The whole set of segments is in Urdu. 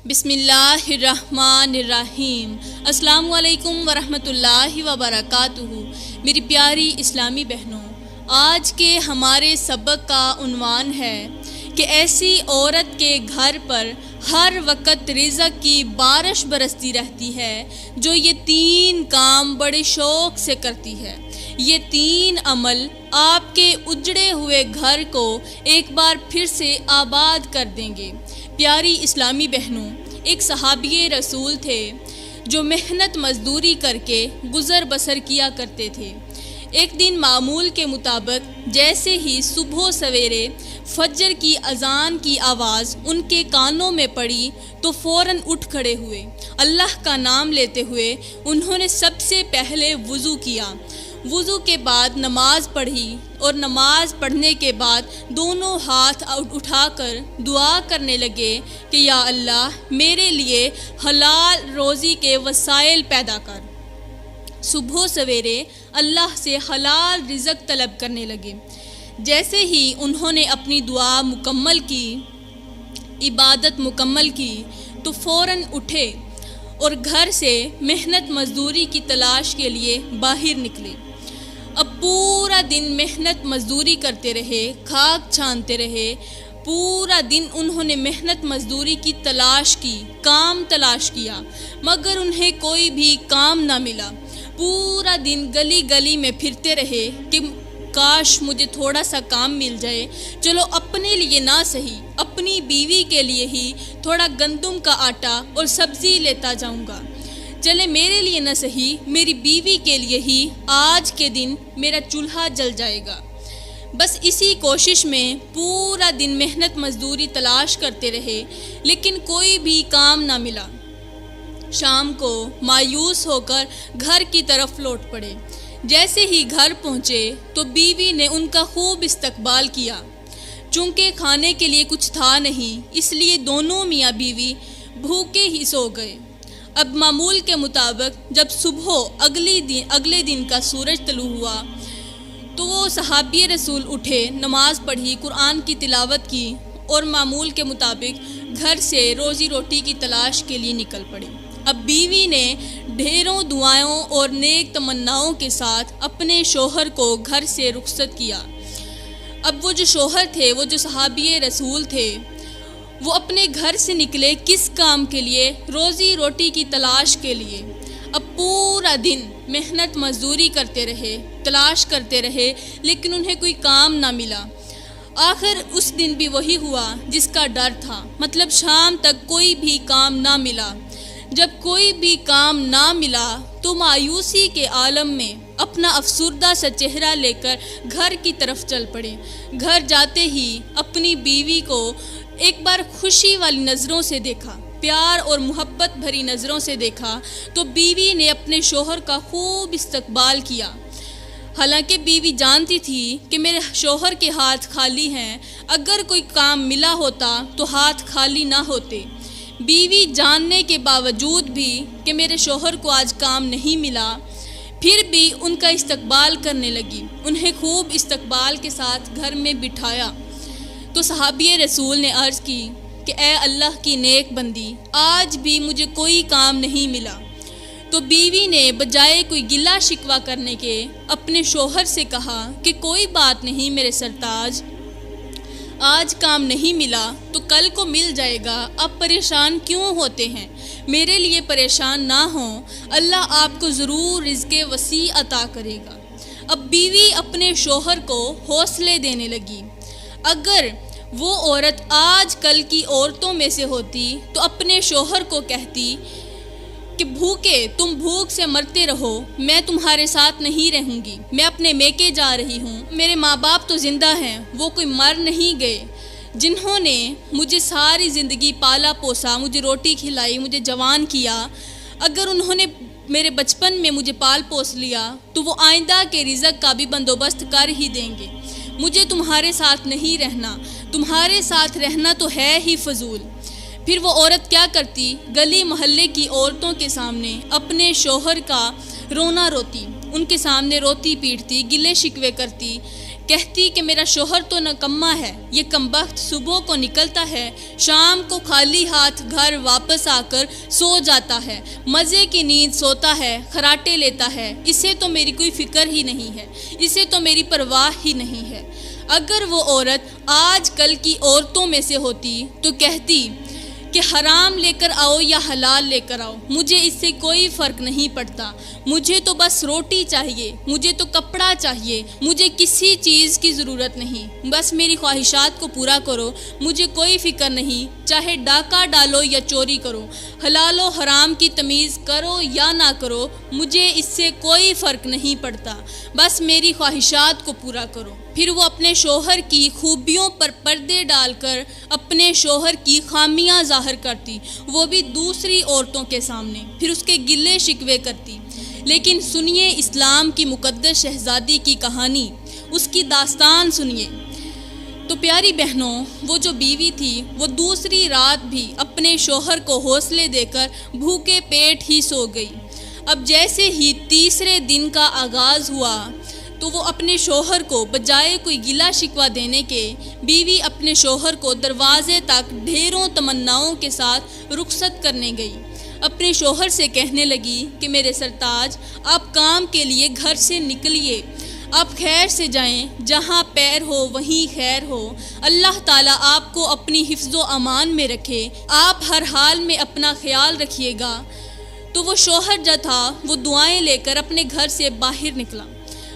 بسم اللہ الرحمن الرحیم۔ السلام علیکم ورحمۃ اللہ وبرکاتہ۔ میری پیاری اسلامی بہنوں، آج کے ہمارے سبق کا عنوان ہے کہ ایسی عورت کے گھر پر ہر وقت رزق کی بارش برستی رہتی ہے جو یہ 3 کام بڑے شوق سے کرتی ہے۔ یہ 3 عمل آپ کے اجڑے ہوئے گھر کو ایک بار پھر سے آباد کر دیں گے۔ پیاری اسلامی بہنوں، ایک صحابی رسول تھے جو محنت مزدوری کر کے گزر بسر کیا کرتے تھے۔ ایک دن معمول کے مطابق جیسے ہی صبح سویرے فجر کی اذان کی آواز ان کے کانوں میں پڑی تو فوراً اٹھ کھڑے ہوئے۔ اللہ کا نام لیتے ہوئے انہوں نے سب سے پہلے وضو کیا۔ وضو کے بعد نماز پڑھی اور نماز پڑھنے کے بعد دونوں ہاتھ اٹھا کر دعا کرنے لگے کہ یا اللہ میرے لیے حلال روزی کے وسائل پیدا کر۔ صبح سویرے اللہ سے حلال رزق طلب کرنے لگے۔ جیسے ہی انہوں نے اپنی دعا مکمل کی، عبادت مکمل کی تو فوراً اٹھے اور گھر سے محنت مزدوری کی تلاش کے لیے باہر نکلے۔ اب پورا دن محنت مزدوری کرتے رہے، کھاک چھانتے رہے۔ پورا دن انہوں نے محنت مزدوری کی تلاش کی، کام تلاش کیا، مگر انہیں کوئی بھی کام نہ ملا۔ پورا دن گلی گلی میں پھرتے رہے کہ کاش مجھے تھوڑا سا کام مل جائے، چلو اپنے لیے نہ صحیح اپنی بیوی کے لیے ہی تھوڑا گندم کا آٹا اور سبزی لیتا جاؤں گا، چلے میرے لیے نہ صحیح میری بیوی کے لیے ہی آج کے دن میرا چولہا جل جائے گا۔ بس اسی کوشش میں پورا دن محنت مزدوری تلاش کرتے رہے لیکن کوئی بھی کام نہ ملا۔ شام کو مایوس ہو کر گھر کی طرف لوٹ پڑے۔ جیسے ہی گھر پہنچے تو بیوی نے ان کا خوب استقبال کیا۔ چونکہ کھانے کے لیے کچھ تھا نہیں، اس لیے دونوں میاں بیوی بھوکے ہی سو گئے۔ اب معمول کے مطابق جب صبح اگلے دن کا سورج طلوع ہوا تو وہ صحابی رسول اٹھے، نماز پڑھی، قرآن کی تلاوت کی اور معمول کے مطابق گھر سے روزی روٹی کی تلاش کے لیے نکل پڑے۔ اب بیوی نے ڈھیروں دعاؤں اور نیک تمناؤں کے ساتھ اپنے شوہر کو گھر سے رخصت کیا۔ اب وہ جو شوہر تھے، وہ جو صحابی رسول تھے، وہ اپنے گھر سے نکلے کس کام کے لیے؟ روزی روٹی کی تلاش کے لیے۔ اب پورا دن محنت مزدوری کرتے رہے، تلاش کرتے رہے لیکن انہیں کوئی کام نہ ملا۔ آخر اس دن بھی وہی ہوا جس کا ڈر تھا، مطلب شام تک کوئی بھی کام نہ ملا۔ جب کوئی بھی کام نہ ملا تو مایوسی کے عالم میں اپنا افسردہ سا چہرہ لے کر گھر کی طرف چل پڑے۔ گھر جاتے ہی اپنی بیوی کو ایک بار خوشی والی نظروں سے دیکھا، پیار اور محبت بھری نظروں سے دیکھا تو بیوی نے اپنے شوہر کا خوب استقبال کیا۔ حالانکہ بیوی جانتی تھی کہ میرے شوہر کے ہاتھ خالی ہیں، اگر کوئی کام ملا ہوتا تو ہاتھ خالی نہ ہوتے۔ بیوی جاننے کے باوجود بھی کہ میرے شوہر کو آج کام نہیں ملا، پھر بھی ان کا استقبال کرنے لگی۔ انہیں خوب استقبال کے ساتھ گھر میں بٹھایا تو صحابی رسول نے عرض کی کہ اے اللہ کی نیک بندی، آج بھی مجھے کوئی کام نہیں ملا۔ تو بیوی نے بجائے کوئی گلہ شکوہ کرنے کے اپنے شوہر سے کہا کہ کوئی بات نہیں میرے سرتاج، آج کام نہیں ملا تو کل کو مل جائے گا، آپ پریشان کیوں ہوتے ہیں؟ میرے لیے پریشان نہ ہوں، اللہ آپ کو ضرور رزق وسیع عطا کرے گا۔ اب بیوی اپنے شوہر کو حوصلے دینے لگی۔ اگر وہ عورت آج کل کی عورتوں میں سے ہوتی تو اپنے شوہر کو کہتی کہ تم بھوک سے مرتے رہو، میں تمہارے ساتھ نہیں رہوں گی، میں اپنے میکے جا رہی ہوں، میرے ماں باپ تو زندہ ہیں، وہ کوئی مر نہیں گئے، جنہوں نے مجھے ساری زندگی پالا پوسا، مجھے روٹی کھلائی، مجھے جوان کیا، اگر انہوں نے میرے بچپن میں مجھے پال پوس لیا تو وہ آئندہ کے رزق کا بھی بندوبست کر ہی دیں گے۔ مجھے تمہارے ساتھ نہیں رہنا، تمہارے ساتھ رہنا تو ہے ہی فضول۔ پھر وہ عورت کیا کرتی؟ گلی محلے کی عورتوں کے سامنے اپنے شوہر کا رونا روتی، ان کے سامنے روتی پیٹتی، گلے شکوے کرتی کہتی کہ میرا شوہر تو نکما ہے، یہ کمبخت صبح کو نکلتا ہے، شام کو خالی ہاتھ گھر واپس آ کر سو جاتا ہے، مزے کی نیند سوتا ہے، خراٹے لیتا ہے، اسے تو میری کوئی فکر ہی نہیں ہے، اسے تو میری پرواہ ہی نہیں ہے۔ اگر وہ عورت آج کل کی عورتوں میں سے ہوتی تو کہتی کہ حرام لے کر آؤ یا حلال لے کر آؤ، مجھے اس سے کوئی فرق نہیں پڑتا، مجھے تو بس روٹی چاہیے، مجھے تو کپڑا چاہیے، مجھے کسی چیز کی ضرورت نہیں، بس میری خواہشات کو پورا کرو، مجھے کوئی فکر نہیں، چاہے ڈاکہ ڈالو یا چوری کرو، حلال و حرام کی تمیز کرو یا نہ کرو، مجھے اس سے کوئی فرق نہیں پڑتا، بس میری خواہشات کو پورا کرو۔ پھر وہ اپنے شوہر کی خوبیوں پر پردے ڈال کر اپنے شوہر کی خامیاں ظاہر کرتی، وہ بھی دوسری عورتوں کے سامنے، پھر اس کے گلے شکوے کرتی۔ لیکن سنیے اسلام کی مقدس شہزادی کی کہانی، اس کی داستان سنیے۔ تو پیاری بہنوں، وہ جو بیوی تھی وہ دوسری رات بھی اپنے شوہر کو حوصلے دے کر بھوکے پیٹ ہی سو گئی۔ اب جیسے ہی تیسرے دن کا آغاز ہوا تو وہ اپنے شوہر کو بجائے کوئی گلہ شکوہ دینے کے، بیوی اپنے شوہر کو دروازے تک ڈھیروں تمناؤں کے ساتھ رخصت کرنے گئی۔ اپنے شوہر سے کہنے لگی کہ میرے سرتاج، آپ کام کے لیے گھر سے نکلیے، آپ خیر سے جائیں، جہاں پیر ہو وہیں خیر ہو، اللہ تعالیٰ آپ کو اپنی حفظ و امان میں رکھے، آپ ہر حال میں اپنا خیال رکھیے گا۔ تو وہ شوہر جو تھا وہ دعائیں لے کر اپنے گھر سے باہر نکلا۔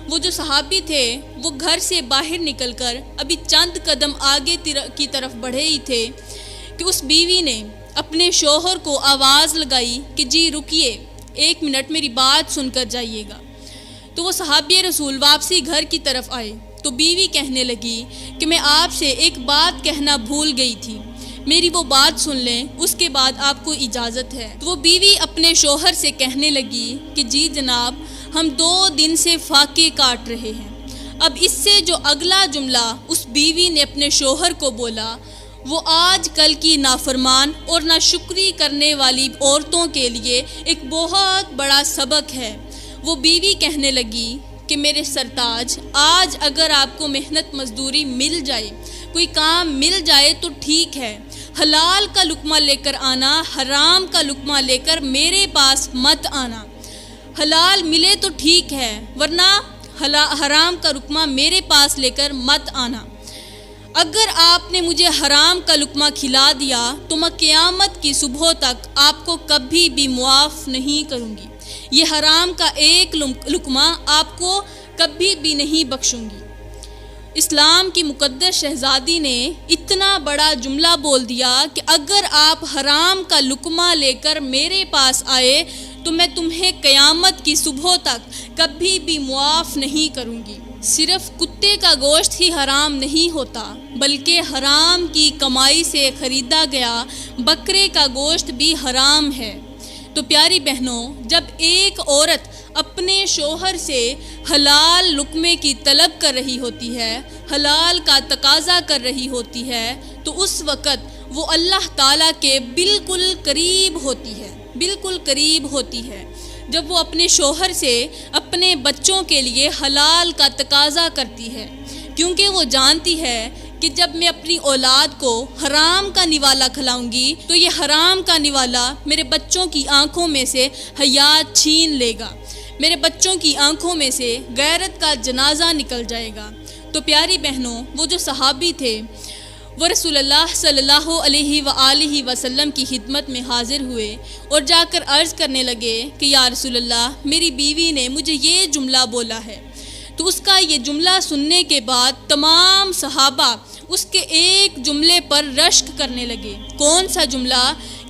وہ جو صحابی تھے وہ گھر سے باہر نکل کر ابھی چند قدم آگے کی طرف بڑھے ہی تھے کہ اس بیوی نے اپنے شوہر کو آواز لگائی کہ جی رکیے، 1 منٹ میری بات سن کر جائیے گا۔ تو وہ صحابی رسول واپسی گھر کی طرف آئے تو بیوی کہنے لگی کہ میں آپ سے ایک بات کہنا بھول گئی تھی، میری وہ بات سن لیں، اس کے بعد آپ کو اجازت ہے۔ تو وہ بیوی اپنے شوہر سے کہنے لگی کہ جی جناب، ہم 2 دن سے فاقے کاٹ رہے ہیں۔ اب اس سے جو اگلا جملہ اس بیوی نے اپنے شوہر کو بولا وہ آج کل کی نافرمان اور ناشکری کرنے والی عورتوں کے لیے ایک بہت بڑا سبق ہے۔ وہ بیوی کہنے لگی کہ میرے سرتاج، آج اگر آپ کو محنت مزدوری مل جائے، کوئی کام مل جائے تو ٹھیک ہے، حلال کا لقمہ لے کر آنا، حرام کا لقمہ لے کر میرے پاس مت آنا۔ حلال ملے تو ٹھیک ہے، ورنہ حرام کا لقمہ میرے پاس لے کر مت آنا۔ اگر آپ نے مجھے حرام کا لقمہ کھلا دیا تو میں قیامت کی صبح تک آپ کو کبھی بھی معاف نہیں کروں گی، یہ حرام کا ایک لقمہ آپ کو کبھی بھی نہیں بخشوں گی۔ اسلام کی مقدس شہزادی نے اتنا بڑا جملہ بول دیا کہ اگر آپ حرام کا لقمہ لے کر میرے پاس آئے تو میں تمہیں قیامت کی صبح تک کبھی بھی معاف نہیں کروں گی۔ صرف کتے کا گوشت ہی حرام نہیں ہوتا، بلکہ حرام کی کمائی سے خریدا گیا بکرے کا گوشت بھی حرام ہے۔ تو پیاری بہنوں، جب ایک عورت اپنے شوہر سے حلال لقمے کی طلب کر رہی ہوتی ہے، حلال کا تقاضا کر رہی ہوتی ہے، تو اس وقت وہ اللہ تعالیٰ کے بالکل قریب ہوتی ہے، بالکل قریب ہوتی ہے۔ جب وہ اپنے شوہر سے اپنے بچوں کے لیے حلال کا تقاضا کرتی ہے، کیونکہ وہ جانتی ہے کہ جب میں اپنی اولاد کو حرام کا نوالا کھلاؤں گی تو یہ حرام کا نوالا میرے بچوں کی آنکھوں میں سے حیات چھین لے گا، میرے بچوں کی آنکھوں میں سے غیرت کا جنازہ نکل جائے گا۔ تو پیاری بہنوں، وہ جو صحابی تھے وہ رسول اللہ صلی اللہ علیہ وآلہ وسلم کی خدمت میں حاضر ہوئے اور جا کر عرض کرنے لگے کہ یا رسول اللہ، میری بیوی نے مجھے یہ جملہ بولا ہے۔ تو اس کا یہ جملہ سننے کے بعد تمام صحابہ اس کے ایک جملے پر رشک کرنے لگے۔ کون سا جملہ؟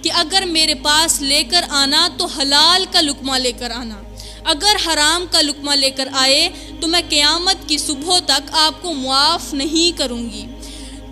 کہ اگر میرے پاس لے کر آنا تو حلال کا لقمہ لے کر آنا، اگر حرام کا لقمہ لے کر آئے تو میں قیامت کی صبح تک آپ کو معاف نہیں کروں گی۔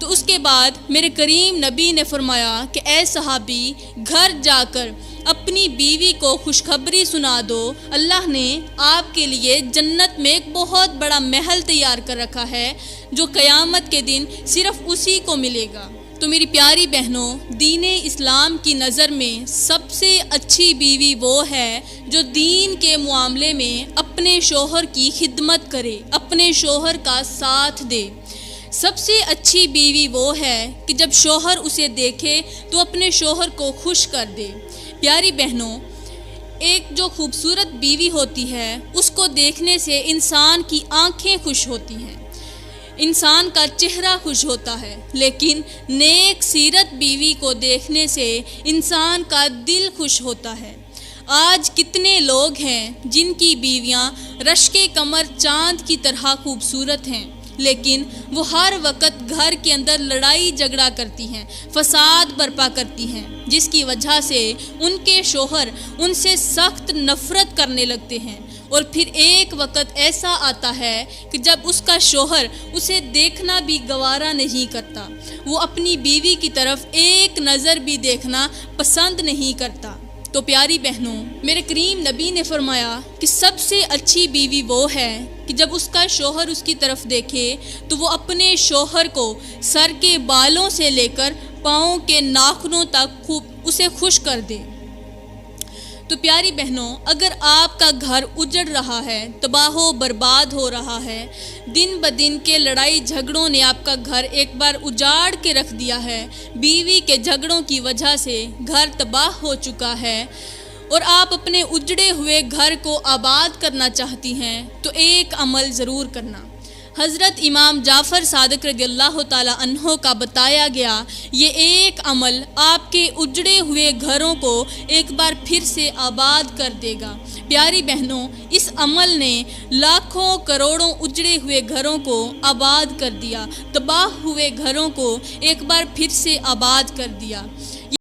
تو اس کے بعد میرے کریم نبی نے فرمایا کہ اے صحابی، گھر جا کر اپنی بیوی کو خوشخبری سنا دو، اللہ نے آپ کے لیے جنت میں ایک بہت بڑا محل تیار کر رکھا ہے جو قیامت کے دن صرف اسی کو ملے گا، تو میری پیاری بہنوں، دین اسلام کی نظر میں سب سے اچھی بیوی وہ ہے جو دین کے معاملے میں اپنے شوہر کی خدمت کرے، اپنے شوہر کا ساتھ دے۔ سب سے اچھی بیوی وہ ہے کہ جب شوہر اسے دیکھے تو اپنے شوہر کو خوش کر دے۔ پیاری بہنوں، ایک جو خوبصورت بیوی ہوتی ہے اس کو دیکھنے سے انسان کی آنکھیں خوش ہوتی ہیں، انسان کا چہرہ خوش ہوتا ہے، لیکن نیک سیرت بیوی کو دیکھنے سے انسان کا دل خوش ہوتا ہے۔ آج کتنے لوگ ہیں جن کی بیویاں رشک کمر چاند کی طرح خوبصورت ہیں، لیکن وہ ہر وقت گھر کے اندر لڑائی جھگڑا کرتی ہیں، فساد برپا کرتی ہیں، جس کی وجہ سے ان کے شوہر ان سے سخت نفرت کرنے لگتے ہیں۔ اور پھر ایک وقت ایسا آتا ہے کہ جب اس کا شوہر اسے دیکھنا بھی گوارا نہیں کرتا، وہ اپنی بیوی کی طرف ایک نظر بھی دیکھنا پسند نہیں کرتا۔ تو پیاری بہنوں، میرے کریم نبی نے فرمایا کہ سب سے اچھی بیوی وہ ہے کہ جب اس کا شوہر اس کی طرف دیکھے تو وہ اپنے شوہر کو سر کے بالوں سے لے کر پاؤں کے ناخنوں تک اسے خوش کر دے۔ تو پیاری بہنوں، اگر آپ کا گھر اجڑ رہا ہے، تباہ و برباد ہو رہا ہے، دن بدن کے لڑائی جھگڑوں نے آپ کا گھر ایک بار اجاڑ کے رکھ دیا ہے، بیوی کے جھگڑوں کی وجہ سے گھر تباہ ہو چکا ہے، اور آپ اپنے اجڑے ہوئے گھر کو آباد کرنا چاہتی ہیں، تو ایک عمل ضرور کرنا۔ حضرت امام جعفر صادق رضی اللہ تعالی عنہ کا بتایا گیا یہ ایک عمل آپ کے اجڑے ہوئے گھروں کو ایک بار پھر سے آباد کر دے گا۔ پیاری بہنوں، اس عمل نے لاکھوں کروڑوں اجڑے ہوئے گھروں کو آباد کر دیا، تباہ ہوئے گھروں کو ایک بار پھر سے آباد کر دیا۔